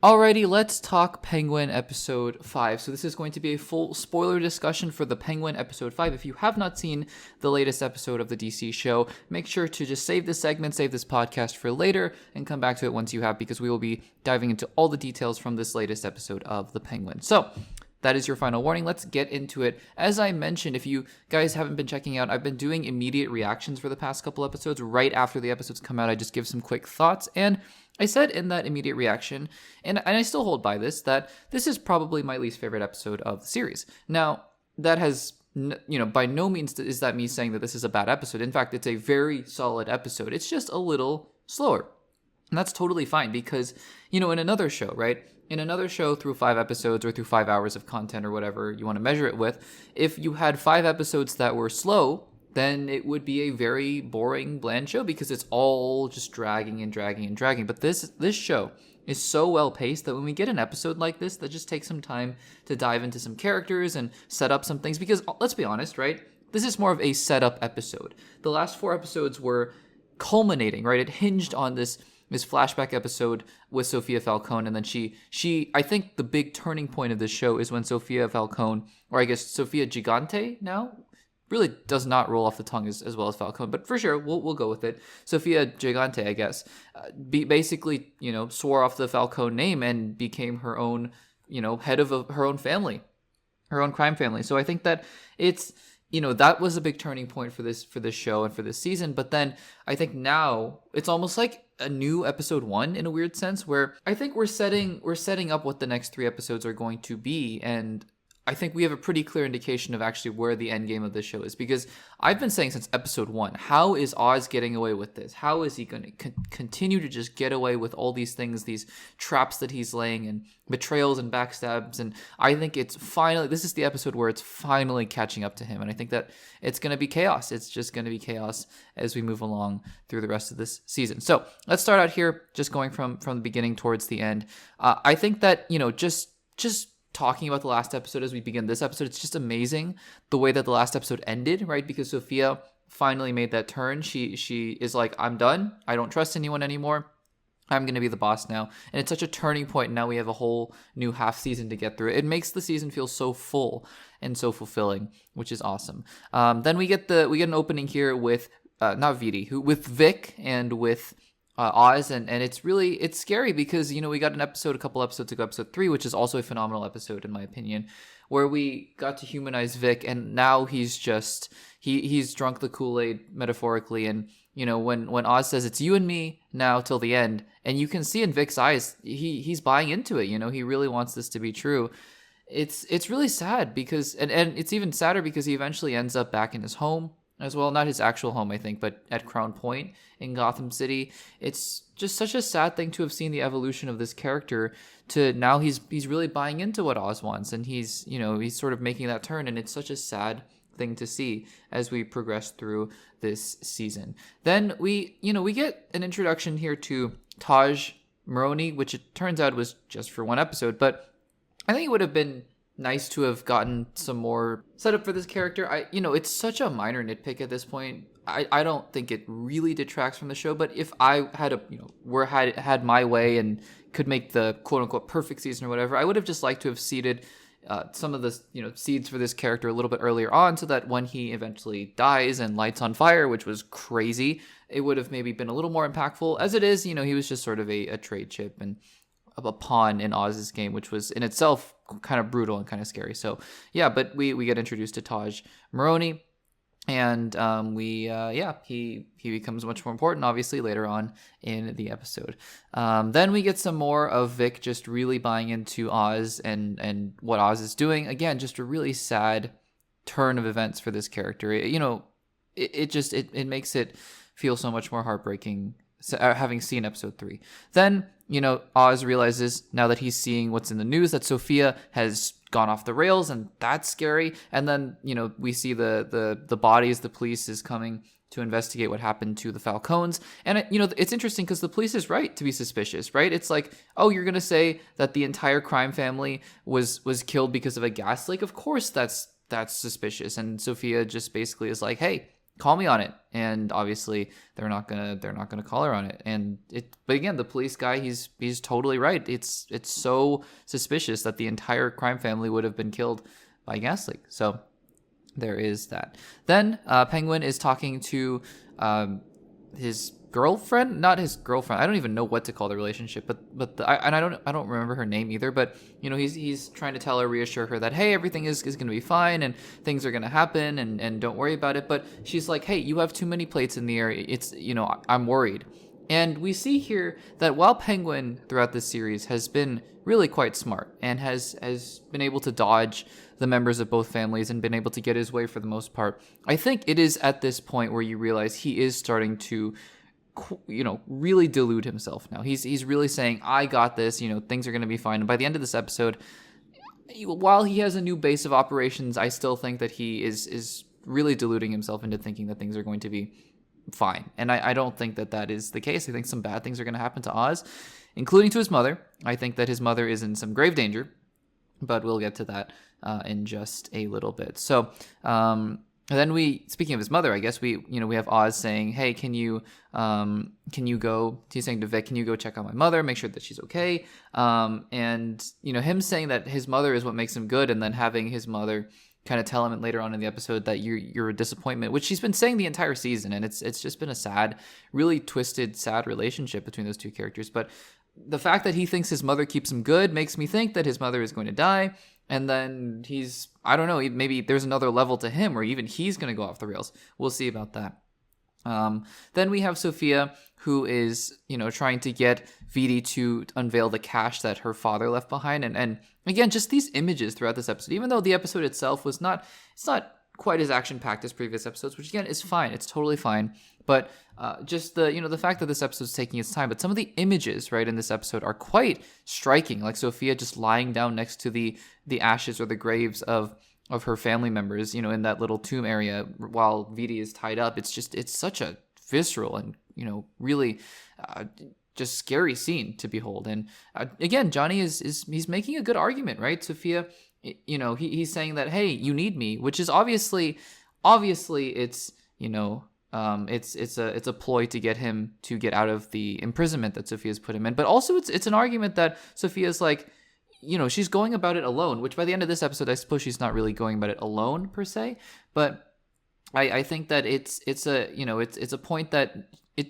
Alrighty, let's talk Penguin episode 5. So this is going to be a full spoiler discussion for the Penguin episode 5. If you have not seen the latest episode of the DC show, make sure to just save this segment, save this podcast for later, and come back to it once you have, because we will be diving into all the details from this latest episode of the Penguin. So that is your final warning. Let's get into it. As I mentioned, if you guys haven't been checking out, I've been doing immediate reactions for the past couple episodes. Right after the episodes come out, I just give some quick thoughts. And I said in that immediate reaction, and I still hold by this, that this is probably my least favorite episode of the series. Now, that has, by no means is that me saying that this is a bad episode. In fact, it's a very solid episode. It's just a little slower. And that's totally fine because, in another show, right? In another show through 5 episodes or through 5 hours of content or whatever you want to measure it with, if you had 5 episodes that were slow, then it would be a very boring, bland show because it's all just dragging and dragging and dragging. But this show is so well paced that when we get an episode like this that just takes some time to dive into some characters and set up some things, because let's be honest, right? This is more of a setup episode. The last 4 episodes were culminating, right? It hinged on this flashback episode with Sophia Falcone, and then she I think the big turning point of this show is when Sophia Falcone, or I guess Sophia Gigante now, really does not roll off the tongue as well as Falcone, but for sure we'll go with it. Sophia Gigante, I guess, basically swore off the Falcone name and became her own head of her own family, her own crime family. So I think that it's that was a big turning point for this show and for this season. But then I think now it's almost like a new episode 1 in a weird sense, where I think we're setting up what the next 3 episodes are going to be, and I think we have a pretty clear indication of actually where the end game of this show is, because I've been saying since episode 1, how is Oz getting away with this? How is he going to continue to just get away with all these things, these traps that he's laying, and betrayals and backstabs? And I think this is the episode where it's finally catching up to him. And I think that it's going to be chaos. It's just going to be chaos as we move along through the rest of this season. So let's start out here, just going from the beginning towards the end. I think that, just talking about the last episode as we begin this episode, it's just amazing the way that the last episode ended, right? Because Sophia finally made that turn. She is like, I'm done. I don't trust anyone anymore. I'm going to be the boss now. And it's such a turning point. And now we have a whole new half season to get through. It makes the season feel so full and so fulfilling, which is awesome. Then we get an opening here with with Vic and with Oz, and it's scary because we got a couple episodes ago, episode 3, which is also a phenomenal episode in my opinion, where we got to humanize Vic, and now he's just he's drunk the Kool-Aid metaphorically, and when Oz says it's you and me now till the end, and you can see in Vic's eyes he's buying into it. He really wants this to be true. It's really sad because and it's even sadder because he eventually ends up back in his home as well, not his actual home, I think, but at Crown Point in Gotham City. It's just such a sad thing to have seen the evolution of this character to now he's really buying into what Oz wants, and he's sort of making that turn, and it's such a sad thing to see as we progress through this season. Then we get an introduction here to Taj Maroney, which it turns out was just for 1 episode, but I think it would have been nice to have gotten some more setup for this character. It's such a minor nitpick at this point. I don't think it really detracts from the show, but if I had had my way and could make the quote unquote perfect season or whatever, I would have just liked to have seeded some of the seeds for this character a little bit earlier on, so that when he eventually dies and lights on fire, which was crazy, it would have maybe been a little more impactful. As it is, he was just sort of a trade chip and a pawn in Oz's game, which was in itself kind of brutal and kind of scary. So yeah, but we get introduced to Taj Maroney, and he becomes much more important, obviously, later on in the episode. Then we get some more of Vic just really buying into Oz and what Oz is doing. Again, just a really sad turn of events for this character. It makes it feel so much more heartbreaking having seen episode 3. Then Oz realizes, now that he's seeing what's in the news, that Sophia has gone off the rails, and that's scary. And then we see the bodies. The police is coming to investigate what happened to the Falcones, and it's interesting because the police is right to be suspicious, right? It's like, oh, you're gonna say that the entire crime family was killed because of a gas leak? Of course that's suspicious. And Sophia just basically is like, hey, call me on it. And obviously they're not gonna call her on it. But again, the police guy, he's totally right. It's so suspicious that the entire crime family would have been killed by gas leak. So there is that. Then Penguin is talking to his girlfriend, not his girlfriend. I don't even know what to call the relationship, I don't remember her name either. But he's trying to tell her, reassure her that, hey, everything is going to be fine and things are going to happen and don't worry about it. But she's like, hey, you have too many plates in the air. It's I'm worried. And we see here that while Penguin throughout this series has been really quite smart and has been able to dodge the members of both families and been able to get his way for the most part, I think it is at this point where you realize he is starting to really delude himself now. He's really saying, I got this, things are going to be fine. And by the end of this episode, while he has a new base of operations, I still think that he is really deluding himself into thinking that things are going to be fine. And I don't think that is the case. I think some bad things are going to happen to Oz, including to his mother. I think that his mother is in some grave danger, but we'll get to that in just a little bit. So, then speaking of his mother, I guess we have Oz saying, hey, can you go, he's saying to Vic, can you go check on my mother, make sure that she's okay? And him saying that his mother is what makes him good, and then having his mother kind of tell him later on in the episode that you're a disappointment, which she's been saying the entire season. And it's just been a sad, really twisted, sad relationship between those two characters. But the fact that he thinks his mother keeps him good makes me think that his mother is going to die. And then I don't know, maybe there's another level to him where even he's going to go off the rails. We'll see about that. Then we have Sophia, who is, trying to get Vidi to unveil the cash that her father left behind. And again, just these images throughout this episode, even though the episode itself it's not quite as action-packed as previous episodes, which again is fine. It's totally fine. But just the fact that this episode is taking its time, but some of the images right in this episode are quite striking. Like Sophia just lying down next to the ashes or the graves of her family members, in that little tomb area while Vidi is tied up. It's such a visceral and really just scary scene to behold. And again, Johnny he's making a good argument, right? Sophia, he's saying that, hey, you need me, which is obviously it's it's a ploy to get him to get out of the imprisonment that Sophia's put him in. But also it's an argument that Sophia's like, she's going about it alone, which by the end of this episode, I suppose she's not really going about it alone per se. But I think that it's a point that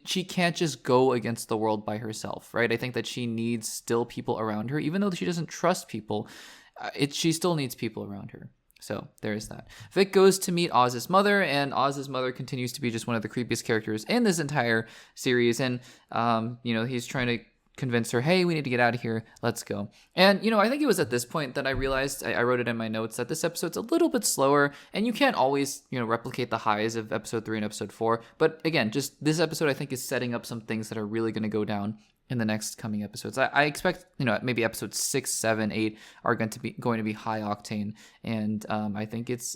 she can't just go against the world by herself, right? I think that she needs still people around her, even though she doesn't trust people. She still needs people around her. So there's that. Vic goes to meet Oz's mother, and Oz's mother continues to be just one of the creepiest characters in this entire series. And he's trying to convince her, hey, we need to get out of here, let's go. And I think it was at this point that I realized, I wrote it in my notes, that this episode's a little bit slower, and you can't always replicate the highs of episode 3 and episode 4. But again, just this episode I think is setting up some things that are really going to go down in the next coming episodes. I expect maybe episodes 6, 7, 8 are going to be high octane, and I think it's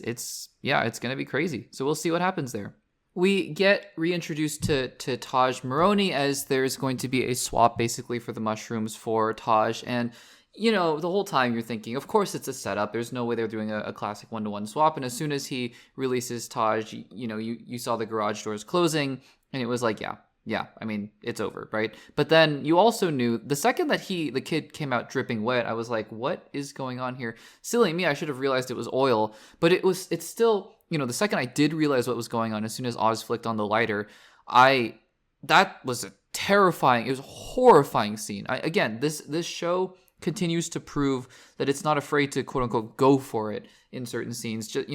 going to be crazy. So we'll see what happens there. We get reintroduced to Taj Maroney, as there's going to be a swap basically for the mushrooms for Taj. And, the whole time you're thinking, of course it's a setup. There's no way they're doing a classic one-to-one swap. And as soon as he releases Taj, you saw the garage doors closing, and it was like, yeah, I mean, it's over, right? But then you also knew the second that the kid came out dripping wet, I was like, what is going on here? Silly me, I should have realized it was oil. But it's still, the second I did realize what was going on, as soon as Oz flicked on the lighter, that was a terrifying, it was a horrifying scene. Again, this show continues to prove that it's not afraid to quote unquote go for it in certain scenes. Just,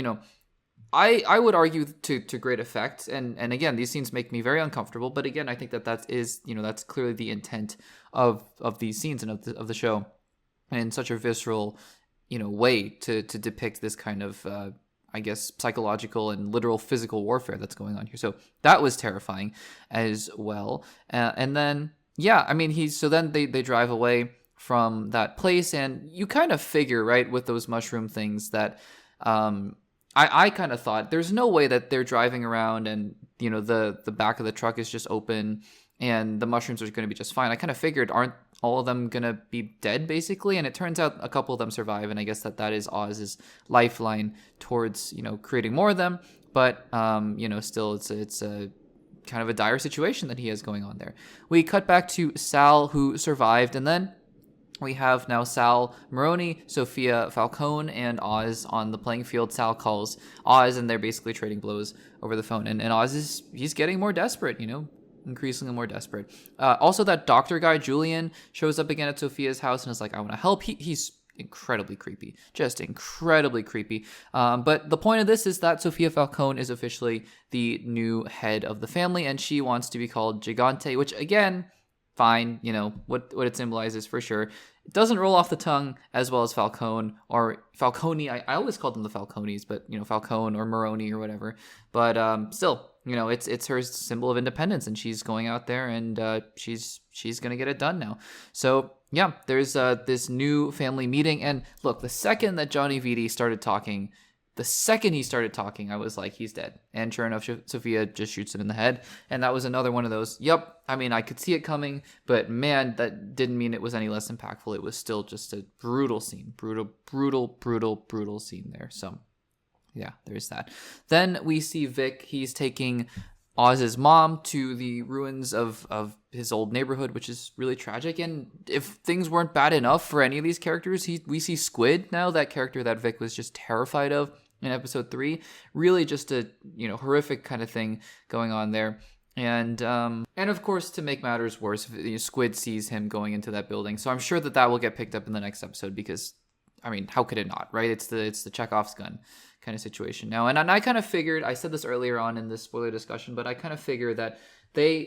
I would argue to great effect, and again, these scenes make me very uncomfortable. But again, I think that's clearly the intent of these scenes and of the show, and in such a visceral, way to depict this kind of I guess psychological and literal physical warfare that's going on here. So that was terrifying as well. And then then they drive away from that place, and you kind of figure, right, with those mushroom things that I kind of thought there's no way that they're driving around and the back of the truck is just open and the mushrooms are going to be just fine. I kind of figured, aren't all of them going to be dead basically? And it turns out a couple of them survive, and I guess that is Oz's lifeline towards creating more of them. but still it's a kind of a dire situation that he has going on there. We cut back to Sal, who survived, and then we have now Sal Maroni, Sophia Falcone, and Oz on the playing field. Sal calls Oz, and they're basically trading blows over the phone. And Oz he's getting more desperate, increasingly more desperate. Also, that doctor guy, Julian, shows up again at Sophia's house and is like, I want to help. He's incredibly creepy, just incredibly creepy. But the point of this is that Sophia Falcone is officially the new head of the family, and she wants to be called Gigante, which again, fine, what it symbolizes for sure. It doesn't roll off the tongue as well as Falcone or Falcone. I always called them the Falcones, but Falcone or Maroni or whatever. But still, it's her symbol of independence, and she's going out there and she's gonna get it done now. So yeah, there's this new family meeting, and look, the second that Johnny Vitti started talking. The second he started talking, I was like, he's dead. And sure enough, Sophia just shoots him in the head. And that was another one of those, yep, I mean, I could see it coming, but man, that didn't mean it was any less impactful. It was still just a brutal scene. Brutal scene there. So, yeah, there's that. Then we see Vic. He's taking Oz's mom to the ruins of his old neighborhood, which is really tragic. And if things weren't bad enough for any of these characters, we see Squid now, that character that Vic was just terrified of in episode 3. Really just a horrific kind of thing going on there. And of course, to make matters worse, Squid sees him going into that building. So I'm sure that will get picked up in the next episode, because I mean, how could it not, right? It's the Chekhov's gun kind of situation now. And I kind of figured, I said this earlier on in this spoiler discussion, but I kind of figured that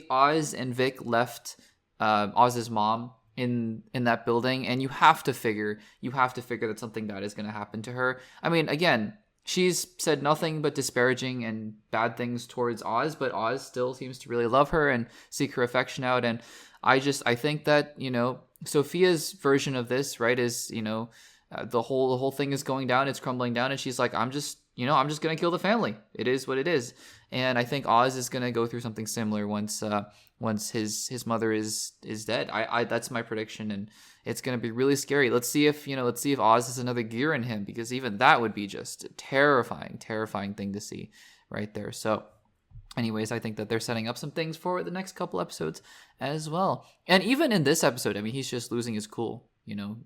Oz and Vic left Oz's mom in that building, and you have to figure that something bad is going to happen to her. I mean, again, she's said nothing but disparaging and bad things towards Oz, but Oz still seems to really love her and seek her affection out. And I think that, Sophia's version of this, right, is, the whole thing is going down, it's crumbling down, and she's like, I'm just going to kill the family. It is what it is. And I think Oz is going to go through something similar once his mother is dead. I that's my prediction, and it's going to be really scary. Let's see if Oz has another gear in him, because even that would be just a terrifying thing to see right there. So anyways, I think that they're setting up some things for the next couple episodes as well. And even in this episode, I mean, he's just losing his cool.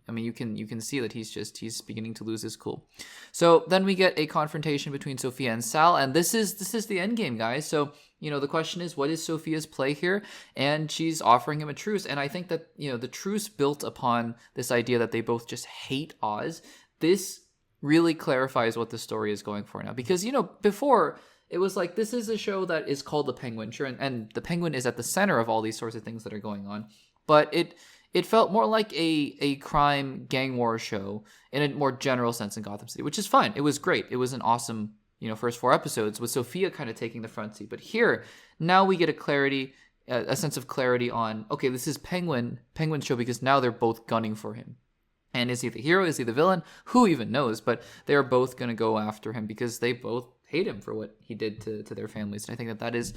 I mean, you can see that he's beginning to lose his cool. So then we get a confrontation between Sophia and Sal, and this is the end game, guys. So the question is, what is Sophia's play here? And she's offering him a truce, and I think that the truce built upon this idea that they both just hate Oz. This really clarifies what the story is going for now, because before it was like, this is a show that is called The Penguin, sure, and the Penguin is at the center of all these sorts of things that are going on, but it felt more like a crime gang war show in a more general sense in Gotham City, which is fine. It was great. It was an awesome, first 4 episodes with Sophia kind of taking the front seat. But here, now we get a sense of clarity on, okay, this is Penguin's show, because now they're both gunning for him. And is he the hero? Is he the villain? Who even knows? But they are both going to go after him because they both hate him for what he did to their families. And I think that is,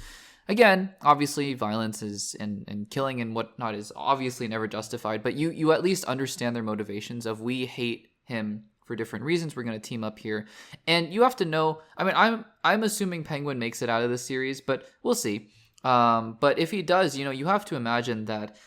again, obviously violence is and killing and whatnot is obviously never justified, but you at least understand their motivations of, we hate him for different reasons. We're going to team up here. And you have to know, I mean, I'm assuming Penguin makes it out of the series, but we'll see. But if he does, you have to imagine that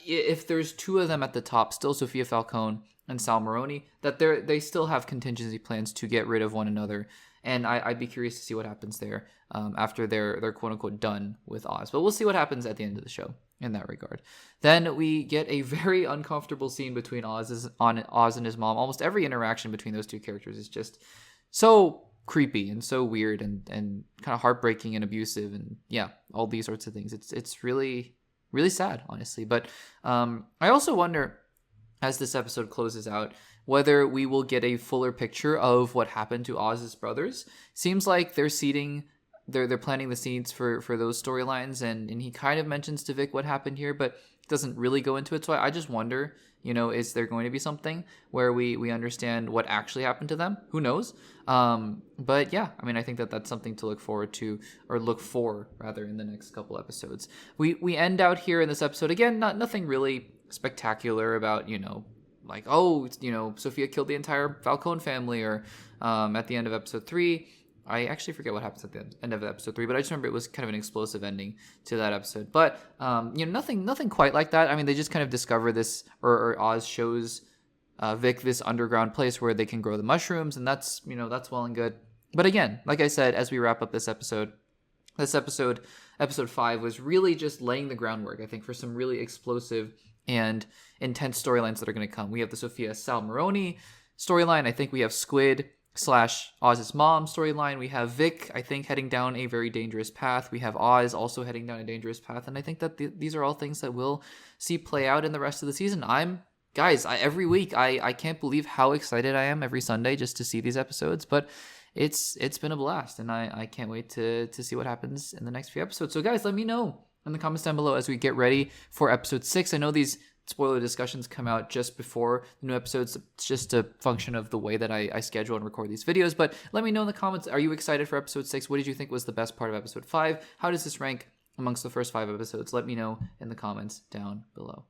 if there's 2 of them at the top, still Sophia Falcone and Sal Maroni, that they still have contingency plans to get rid of one another. And I'd be curious to see what happens there after they're quote unquote done with Oz. But we'll see what happens at the end of the show in that regard. Then we get a very uncomfortable scene between Oz and his mom. Almost every interaction between those 2 characters is just so creepy and so weird and kind of heartbreaking and abusive, and yeah, all these sorts of things. It's really, really sad, honestly. But I also wonder, as this episode closes out, whether we will get a fuller picture of what happened to Oz's brothers. Seems like they're planting the seeds for those storylines, and he kind of mentions to Vic what happened here, but doesn't really go into it. So I just wonder, is there going to be something where we understand what actually happened to them? Who knows? But yeah, I mean, I think that that's something to look forward to, or look for rather, in the next couple episodes. We end out here in this episode, again, nothing really spectacular about, like, oh, Sophia killed the entire Falcone family, or at the end of episode 3. I actually forget what happens at the end of episode 3, but I just remember it was kind of an explosive ending to that episode. But nothing quite like that. I mean, they just kind of discover this, or Oz shows Vic this underground place where they can grow the mushrooms, and that's well and good. But again, like I said, as we wrap up this episode, episode 5 was really just laying the groundwork, I think, for some really explosive and intense storylines that are going to come. We have the Sophia Sal Maroni storyline. I think we have Squid / Oz's mom storyline. We have Vic, I think, heading down a very dangerous path. We have Oz also heading down a dangerous path. And I think that these are all things that we'll see play out in the rest of the season. Every week, I can't believe how excited I am every Sunday just to see these episodes. But it's been a blast, and I can't wait to see what happens in the next few episodes. So guys, let me know in the comments down below as we get ready for episode 6. I know these spoiler discussions come out just before the new episodes. It's just a function of the way that I schedule and record these videos. But let me know in the comments, are you excited for episode 6? What did you think was the best part of episode 5? How does this rank amongst the first 5 episodes? Let me know in the comments down below.